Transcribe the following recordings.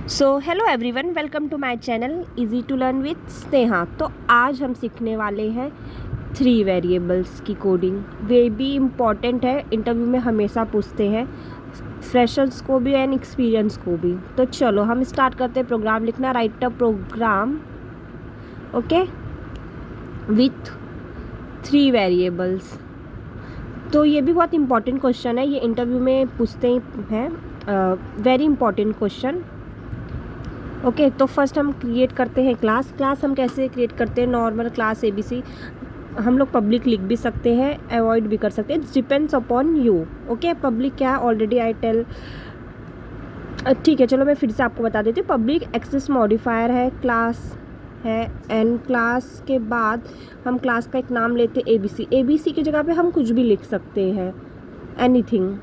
So hello everyone, welcome to my channel easy to learn with Sneha. तो आज हम सीखने वाले हैं 3 वेरिएबल्स की कोडिंग। वे भी इम्पॉर्टेंट है, इंटरव्यू में हमेशा पूछते हैं, फ्रेशर्स को भी एंड एक्सपीरियंस को भी। तो चलो हम स्टार्ट करते हैं प्रोग्राम लिखना। Write a program okay with 3 variables. तो ये भी बहुत इंपॉर्टेंट क्वेश्चन है, ये इंटरव्यू में पूछते हैं। Very important question. ओके तो फर्स्ट हम क्रिएट करते हैं क्लास हम कैसे क्रिएट करते हैं? Normal class ABC। हम लोग पब्लिक लिख भी सकते हैं, अवॉइड भी कर सकते हैं, depends upon you. Okay public क्या है ऑलरेडी आई टेल। ठीक है, चलो मैं फिर से आपको बता देती हूँ। पब्लिक एक्सेस मॉडिफायर है, क्लास है, एंड क्लास के बाद हम क्लास का एक नाम लेते हैं ABC की जगह पे हम कुछ भी लिख सकते हैं, एनीथिंग।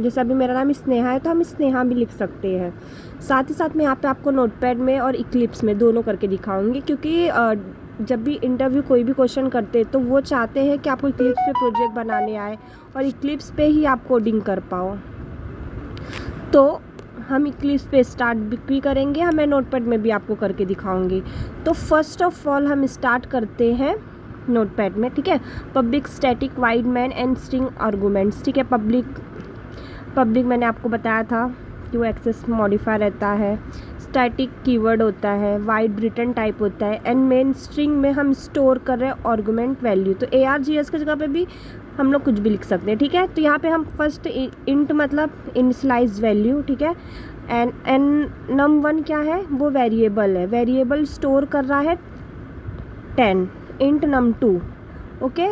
जैसे अभी मेरा नाम स्नेहा है तो हम स्नेहा भी लिख सकते हैं। साथ ही साथ मैं यहाँ पे आपको नोटपैड में और इक्लिप्स में दोनों करके दिखाऊंगी, क्योंकि जब भी इंटरव्यू कोई भी क्वेश्चन करते हैं तो वो चाहते हैं कि आपको इक्लिप्स पे प्रोजेक्ट बनाने आए और इक्लिप्स पे ही आप कोडिंग कर पाओ। तो हम इक्लिप्स पे स्टार्ट भी करेंगे, मैं नोटपैड में भी आपको करके दिखाऊंगी। तो फर्स्ट ऑफ ऑल हम स्टार्ट करते हैं नोटपैड में। ठीक है, public static wide man and string arguments. ठीक है, पब्लिक मैंने आपको बताया था कि वो एक्सेस मॉडिफायर रहता है, स्टैटिक कीवर्ड होता है, वाइड रिटर्न टाइप होता है, एंड मेन स्ट्रिंग में हम स्टोर कर रहे हैं आर्गुमेंट वैल्यू। तो ARGS की जगह पे भी हम लोग कुछ भी लिख सकते हैं। ठीक है, तो यहाँ पे हम फर्स्ट इंट मतलब इनिशियलाइज वैल्यू। ठीक है, एंड num1 क्या है? वो वेरिएबल है, वेरिएबल स्टोर कर रहा है 10। इंट num2 ओके,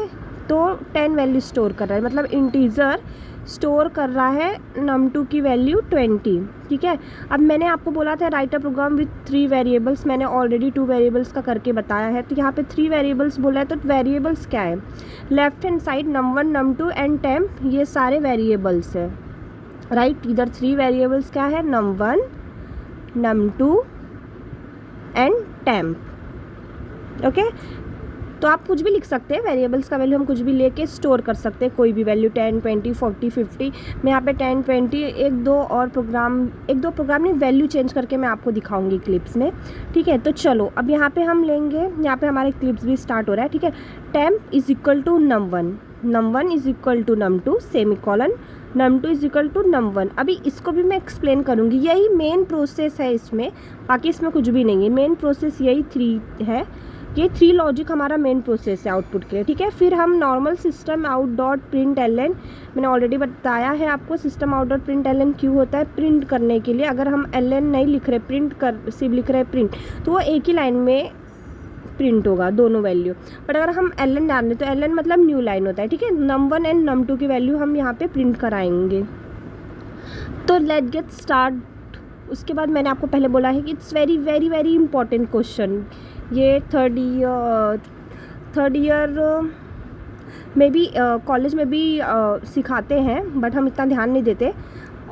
तो 10 वैल्यू स्टोर कर रहा है, मतलब इंटीजर स्टोर कर रहा है num2 की वैल्यू 20। ठीक है, अब मैंने आपको बोला था write a program with 3 variables, मैंने ऑलरेडी 2 वेरिएबल्स का करके बताया है। तो यहाँ पे 3 वेरिएबल्स बोला है, तो वेरिएबल्स क्या है? Left hand side num1 num2 and temp, ये सारे वेरिएबल्स है। राइट, इधर 3 वेरिएबल्स क्या है? num1 num2 and temp। Okay, तो आप कुछ भी लिख सकते हैं, वेरिएबल्स का वैल्यू हम कुछ भी लेके स्टोर कर सकते हैं, कोई भी वैल्यू 10 20 40 50। मैं यहाँ पे 10 20 एक दो प्रोग्राम नहीं, वैल्यू चेंज करके मैं आपको दिखाऊंगी क्लिप्स में। ठीक है, तो चलो अब यहाँ पे हम लेंगे, यहाँ पे हमारे क्लिप्स भी स्टार्ट हो रहा है। ठीक है, temp is equal to num1 is equal to num2 semicolon, num2 is equal to num1। अभी इसको भी मैं एक्सप्लेन करूँगी, यही मेन प्रोसेस है इसमें, बाकी इसमें कुछ भी नहीं है। मेन प्रोसेस यही 3 है, ये 3 लॉजिक हमारा मेन प्रोसेस है आउटपुट के लिए। ठीक है, फिर हम normal system out dot print L N, मैंने ऑलरेडी बताया है आपको system out dot print L N क्यों होता है, प्रिंट करने के लिए। अगर हम एल एन नहीं लिख रहे, सिर्फ लिख रहे प्रिंट, तो वो एक ही लाइन में प्रिंट होगा दोनों वैल्यू। बट अगर हम एल एन डाल दें तो एल एन मतलब न्यू लाइन होता है। ठीक है, num1 एंड num2 की वैल्यू हम यहाँ पे प्रिंट कराएंगे। तो लेट गेट स्टार्ट। उसके बाद मैंने आपको पहले बोला है कि it's very very very important question. ये थर्ड ईयर में भी कॉलेज में भी सिखाते हैं, बट हम इतना ध्यान नहीं देते।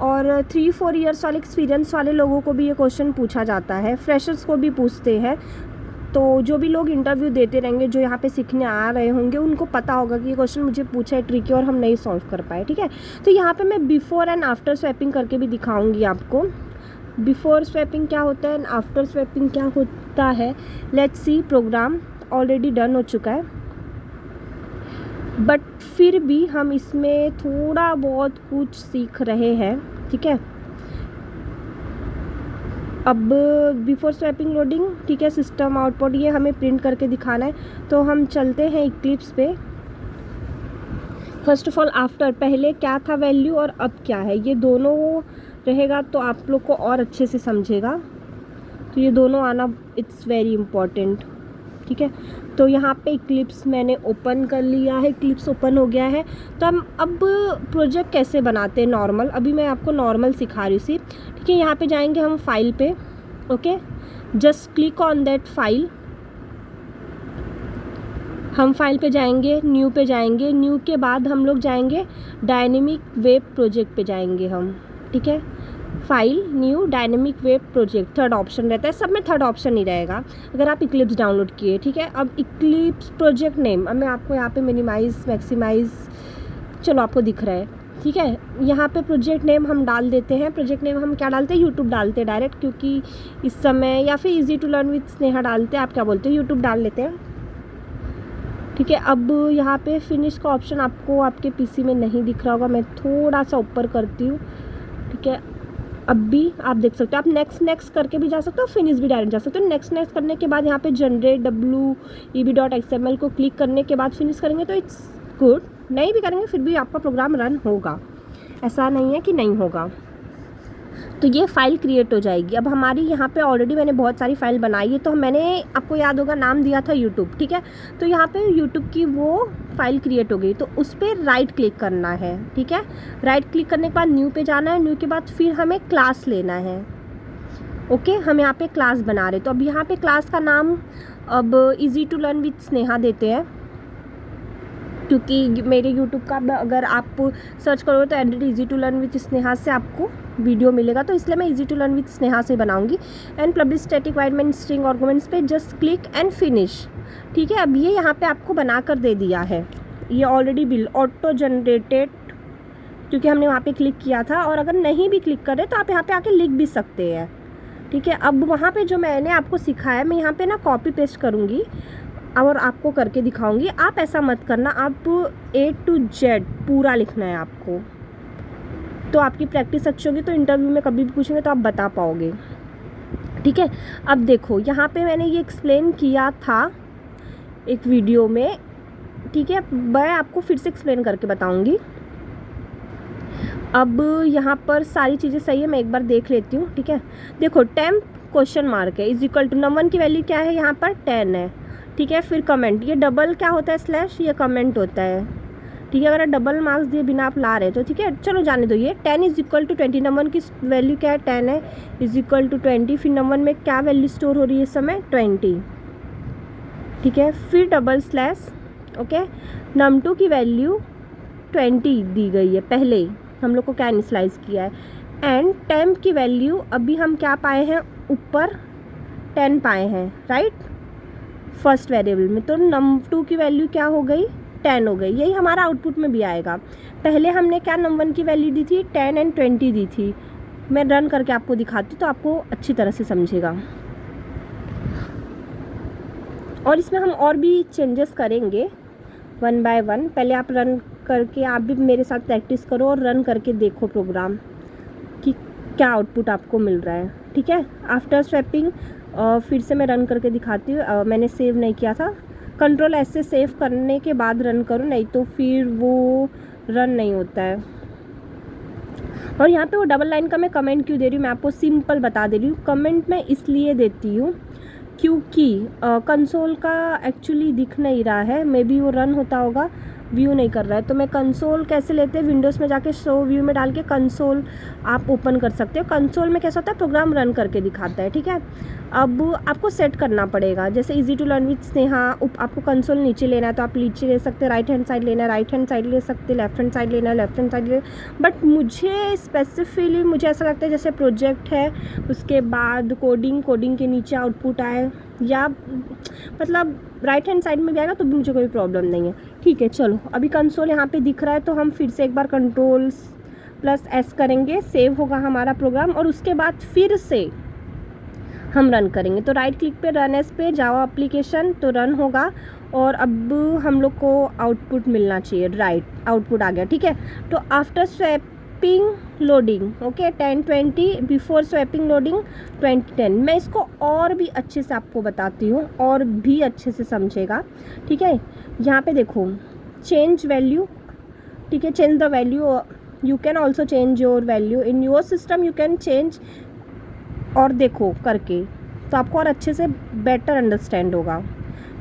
और 3-4 ईयर्स वाले एक्सपीरियंस वाले लोगों को भी ये क्वेश्चन पूछा जाता है, फ्रेशर्स को भी पूछते हैं। तो जो भी लोग इंटरव्यू देते रहेंगे, जो यहाँ पे सीखने आ रहे होंगे, उनको पता होगा कि ये क्वेश्चन मुझे पूछा है ट्रिकी और हम नहीं सॉल्व कर पाए। ठीक है, तो यहाँ पे मैं बिफोर एंड आफ्टर स्वैपिंग करके भी दिखाऊंगी आपको। बिफोर स्वैपिंग क्या होता है एंड आफ्टर स्वैपिंग क्या होता है। Let's see, program already done हो चुका है, बट फिर भी हम इसमें थोड़ा बहुत कुछ सीख रहे हैं। ठीक है, अब बिफोर स्वैपिंग लोडिंग, ठीक है, सिस्टम आउटपुट, ये हमें प्रिंट करके दिखाना है। तो हम चलते हैं इक्लिप्स पे। फर्स्ट ऑफ ऑल आफ्टर, पहले क्या था वैल्यू और अब क्या है, ये दोनों रहेगा तो आप लोग को और अच्छे से समझेगा। तो ये दोनों आना इट्स वेरी इम्पॉर्टेंट। ठीक है, तो यहाँ पे इक्लिप्स मैंने ओपन कर लिया है, इक्लिप्स ओपन हो गया है। तो हम अब प्रोजेक्ट कैसे बनाते हैं नॉर्मल, अभी मैं आपको नॉर्मल सिखा रही थी। ठीक है, यहाँ पे जाएंगे हम फाइल पे। Okay, just click on that file. हम फाइल पे जाएंगे, न्यू पे जाएंगे, न्यू के बाद हम लोग जाएंगे डायनेमिक वेब प्रोजेक्ट पे जाएंगे हम। ठीक है, file, new, dynamic web project, third option रहता है, सब में थर्ड ऑप्शन ही रहेगा अगर आप इक्लिप्स डाउनलोड किए। ठीक है, अब इक्लिप्स प्रोजेक्ट नेम, अब मैं आपको यहाँ पे मिनिमाइज मैक्सिमाइज, चलो आपको दिख रहा है, ठीक है। यहाँ पे प्रोजेक्ट नेम हम डाल देते हैं। प्रोजेक्ट नेम हम क्या डालते हैं, यूट्यूब डालते हैं डायरेक्ट, क्योंकि इस समय, या फिर easy to learn with Sneha डालते हैं, आप क्या बोलते हो, यूट्यूब डाल लेते हैं। ठीक है। अब यहाँ पे फिनिश का ऑप्शन आपको आपके पीसी में नहीं दिख रहा होगा, मैं थोड़ा सा ऊपर करती हूँ। ठीक है, अब भी आप देख सकते हो। आप नेक्स्ट करके भी जा सकते हो, फिनिश भी डायरेक्ट जा सकते हो। नेक्स्ट करने के बाद यहाँ पे जनरेट web.xml को क्लिक करने के बाद फिनिश करेंगे तो इट्स गुड। नहीं भी करेंगे फिर भी आपका प्रोग्राम रन होगा, ऐसा नहीं है कि नहीं होगा। तो ये फ़ाइल क्रिएट हो जाएगी। अब हमारी यहाँ पे ऑलरेडी मैंने बहुत सारी फ़ाइल बनाई है, तो मैंने, आपको याद होगा, नाम दिया था यूट्यूब। ठीक है, तो यहाँ पे यूट्यूब की वो फ़ाइल क्रिएट हो गई, तो उस पर राइट क्लिक करना है। ठीक है, राइट क्लिक करने के बाद न्यू पे जाना है। न्यू के बाद फिर हमें क्लास लेना है। ओके, हम यहाँ पे क्लास बना रहे, तो अब यहाँ पे क्लास का नाम अब easy to learn with Sneha देते हैं, क्योंकि मेरे यूट्यूब का अगर आप सर्च करोगे तो edit easy to learn with Sneha से आपको वीडियो मिलेगा, तो इसलिए मैं easy to learn with Sneha से बनाऊंगी। एंड पब्लिश स्टैटिक वाइड में स्ट्रिंग आर्गुमेंट्स पे जस्ट क्लिक एंड फिनिश। ठीक है, अब ये यहाँ पे आपको बना कर दे दिया है। ये ऑलरेडी बिल ऑटो जनरेटेड, क्योंकि हमने वहाँ पे क्लिक किया था। और अगर नहीं भी क्लिक कर रहे तो आप यहाँ पे आके लिख भी सकते हैं। ठीक है, अब वहाँ पे जो मैंने आपको सिखाया, मैं यहाँ पे ना कॉपी पेस्ट करूँगी और आपको करके दिखाऊंगी। आप ऐसा मत करना, आप A to Z पूरा लिखना है आपको, तो आपकी प्रैक्टिस अच्छी होगी, तो इंटरव्यू में कभी भी पूछेंगे तो आप बता पाओगे। ठीक है, अब देखो यहाँ पे मैंने ये एक्सप्लेन किया था एक वीडियो में। ठीक है, मैं आपको फिर से एक्सप्लेन करके बताऊंगी। अब यहाँ पर सारी चीज़ें सही है, मैं एक बार देख लेती हूँ। ठीक है, देखो टेम्प क्वेश्चन मार्क है, इज इक्वल टू नंबर की वैल्यू क्या है, यहाँ पर 10 है। ठीक है, फिर कमेंट, ये डबल क्या होता है, स्लैश, ये कमेंट होता है। ठीक है, अगर डबल मार्क्स दिए बिना आप ला रहे तो ठीक है, चलो जाने दो। ये 10 इज इक्वल टू 20, नंबर की वैल्यू क्या है, 10 है, इज इक्वल टू 20। फिर नंबर में क्या वैल्यू स्टोर हो रही है इस समय, 20। ठीक है, फिर डबल स्लैश। ओके, num2 की वैल्यू 20 दी गई है, पहले हम लोग को क्या इनिशलाइज किया है। एंड टेम्प की वैल्यू अभी हम क्या पाए हैं, ऊपर 10 पाए हैं, राइट, फर्स्ट वेरिएबल में। तो num2 की वैल्यू क्या हो गई, 10 हो गई। यही हमारा आउटपुट में भी आएगा। पहले हमने क्या num1 की वैल्यू दी थी, 10 एंड 20 दी थी। मैं रन करके आपको दिखाती तो आपको अच्छी तरह से समझेगा। और इसमें हम और भी चेंजेस करेंगे वन बाय वन। पहले आप रन करके, आप भी मेरे साथ प्रैक्टिस करो और रन करके देखो प्रोग्राम कि क्या आउटपुट आपको मिल रहा है। ठीक है, आफ्टर स्वैपिंग फिर से मैं रन करके दिखाती हूँ। मैंने सेव नहीं किया था, कंट्रोल एस से सेव करने के बाद रन करो, नहीं तो फिर वो रन नहीं होता है। और यहाँ पे वो डबल लाइन का मैं कमेंट क्यों दे रही हूँ, मैं आपको सिंपल बता दे रही हूँ। कमेंट मैं इसलिए देती हूँ क्योंकि कंसोल का एक्चुअली दिख नहीं रहा है, मे बी वो रन होता होगा, व्यू नहीं कर रहा है। तो मैं कंसोल कैसे लेते हैं, विंडोज़ में जाके शो व्यू में डाल के कंसोल आप ओपन कर सकते हो। कंसोल में कैसा होता है, प्रोग्राम रन करके दिखाता है। ठीक है, अब आपको सेट करना पड़ेगा, जैसे easy to learn with Sneha, आपको कंसोल नीचे लेना है तो आप नीचे ले सकते हैं, राइट हैंड साइड लेना है राइट हैंड साइड ले सकते हैं, लेफ्ट हैंड साइड लेना है लेफ्ट हैंड साइड ले। बट मुझे स्पेसिफिकली मुझे ऐसा लगता है जैसे प्रोजेक्ट है, उसके बाद कोडिंग के नीचे आउटपुट आए, या मतलब राइट हैंड साइड में भी आएगा तो भी मुझे कोई प्रॉब्लम नहीं है। ठीक है, चलो अभी कंसोल यहाँ पे दिख रहा है, तो हम फिर से एक बार Ctrl+S करेंगे, सेव होगा हमारा प्रोग्राम, और उसके बाद फिर से हम रन करेंगे। तो राइट क्लिक पे रन एज पे जावा एप्लीकेशन, तो रन होगा। और अब हम लोग को आउटपुट मिलना चाहिए, राइट आउटपुट आ गया। ठीक है, तो after swapping loading, okay, 10-20, before swapping loading 20-10। मैं इसको और भी अच्छे से आपको बताती हूँ, और भी अच्छे से समझेगा। ठीक है, यहाँ पे देखो चेंज वैल्यू। ठीक है, change the value, you can also change your value in your system, you can change. और देखो करके तो आपको और अच्छे से बेटर अंडरस्टैंड होगा,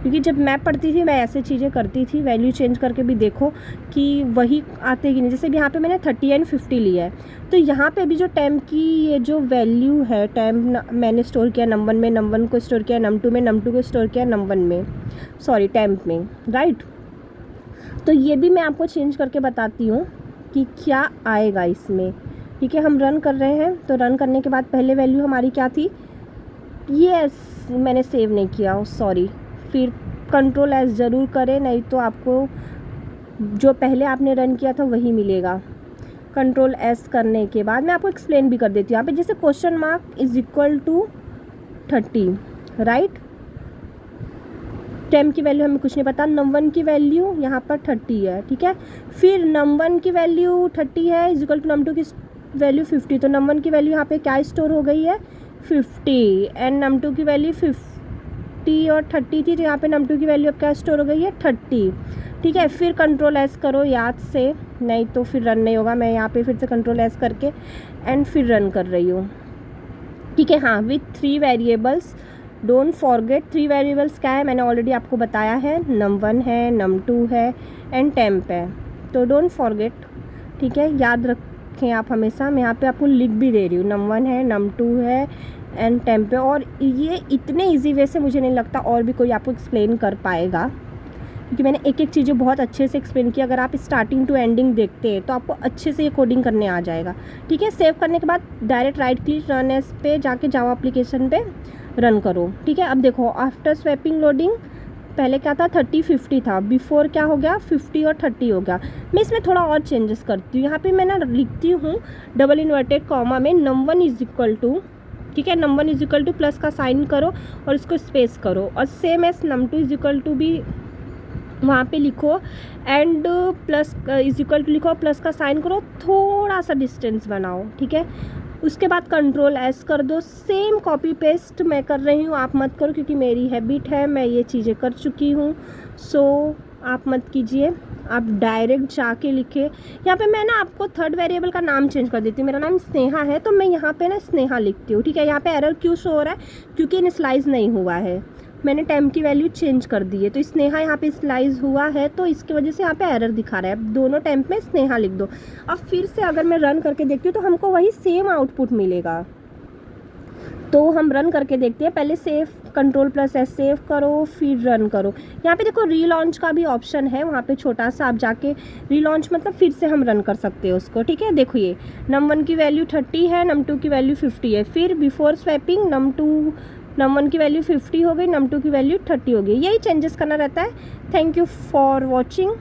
क्योंकि जब मैं पढ़ती थी मैं ऐसे चीज़ें करती थी। वैल्यू चेंज करके भी देखो कि वही आते कि नहीं। जैसे भी यहाँ पे मैंने 30 एंड 50 लिया है, तो यहाँ पे अभी जो टेम्प की ये जो वैल्यू है, टेम्प मैंने स्टोर किया num1 में, num1 को स्टोर किया num2 में, num2 को स्टोर किया num1 में, सॉरी टेम्प में, राइट। तो ये भी मैं आपको चेंज करके बताती हूँ कि क्या आएगा इसमें। ठीक है, हम रन कर रहे हैं, तो रन करने के बाद पहले वैल्यू हमारी क्या थी, यस मैंने सेव नहीं किया, सॉरी। फिर Ctrl+S ज़रूर करें, नहीं तो आपको जो पहले आपने रन किया था वही मिलेगा। कंट्रोल एस करने के बाद मैं आपको एक्सप्लेन भी कर देती हूँ। यहाँ पे जैसे question mark is equal to 30, right. टेम की वैल्यू हमें कुछ नहीं पता, नम1 की वैल्यू यहाँ पर 30 है, ठीक है। फिर नम1 की वैल्यू 30 है इज इक्वल टू नम2 की वैल्यू 50, तो नम1 की वैल्यू यहाँ पे क्या स्टोर हो गई है 50, एंड नम2 की वैल्यू 50 और 30 थी, तो यहाँ पे नम2 की वैल्यू अब क्या स्टोर हो गई है 30, ठीक है। फिर कंट्रोल एस करो याद से, नहीं तो फिर रन नहीं होगा। मैं यहाँ पे फिर से कंट्रोल एस करके एंड फिर रन कर रही हूँ, ठीक है। हाँ, with 3 variables, don't forget 3 variables क्या है मैंने ऑलरेडी आपको बताया है, num1 है, num2 है एंड temp है, तो डोंट फॉरगेट, ठीक है, याद रखें आप हमेशा। मैं यहाँ पे आपको लिख भी दे रही हूँ, num1 है, num2 है एंड temp है। और ये इतने इजी वे से मुझे नहीं लगता और भी कोई आपको एक्सप्लेन कर पाएगा, क्योंकि मैंने एक एक चीज़ें बहुत अच्छे से एक्सप्लेन की। अगर आप स्टार्टिंग टू एंडिंग देखते हैं तो आपको अच्छे से ये कोडिंग करने आ जाएगा, ठीक है। सेव करने के बाद direct right click run as पे जाके जावा एप्लीकेशन पे रन करो, ठीक है। अब देखो आफ्टर स्वैपिंग लोडिंग पहले क्या था 30-50 था, बिफोर क्या हो गया 50 और 30 हो गया। मैं इसमें थोड़ा और चेंजेस करती हूँ। यहाँ पे मैं ना लिखती हूँ डबल इन्वर्टेड कॉमा में num1 इज इक्वल टू, ठीक है, num1 is equal to plus का साइन करो और इसको स्पेस करो, और same as num2 is equal to भी वहाँ पे लिखो and plus is equal to लिखो, प्लस का साइन करो, थोड़ा सा डिस्टेंस बनाओ, ठीक है। उसके बाद कंट्रोल एस कर दो, सेम कॉपी पेस्ट मैं कर रही हूँ, आप मत करो क्योंकि मेरी हैबिट है, मैं ये चीज़ें कर चुकी हूँ, सो आप मत कीजिए, आप डायरेक्ट जाके लिखे। यहाँ पे मैं ना आपको थर्ड वेरिएबल का नाम चेंज कर देती हूँ, मेरा नाम स्नेहा है तो मैं यहाँ पे ना स्नेहा लिखती हूँ, ठीक है। यहाँ पे एरर क्यों शो हो रहा है, क्योंकि इनिशियलाइज नहीं हुआ है, मैंने टेम की वैल्यू चेंज कर दी है, तो स्नेहा यहाँ पे स्लाइज हुआ है तो इसकी वजह से यहाँ पे एरर दिखा रहा है। दोनों टेम्प में स्नेहा लिख दो। अब फिर से अगर मैं रन करके देखती हूँ तो हमको वही सेम आउटपुट मिलेगा, तो हम रन करके देखते हैं। पहले save control plus S save करो फिर रन करो। यहाँ पे देखो रीलॉन्च का भी ऑप्शन है, वहाँ पे छोटा सा आप जाके रीलॉन्च मतलब फिर से हम रन कर सकते हैं उसको, ठीक है। देखो ये num1 की वैल्यू 30 है, num2 की वैल्यू 50 है, फिर बिफोर स्वैपिंग num1 की वैल्यू 50 हो गई, num2 की वैल्यू 30 हो गई। यही चेंजेस करना रहता है। Thank you for watching.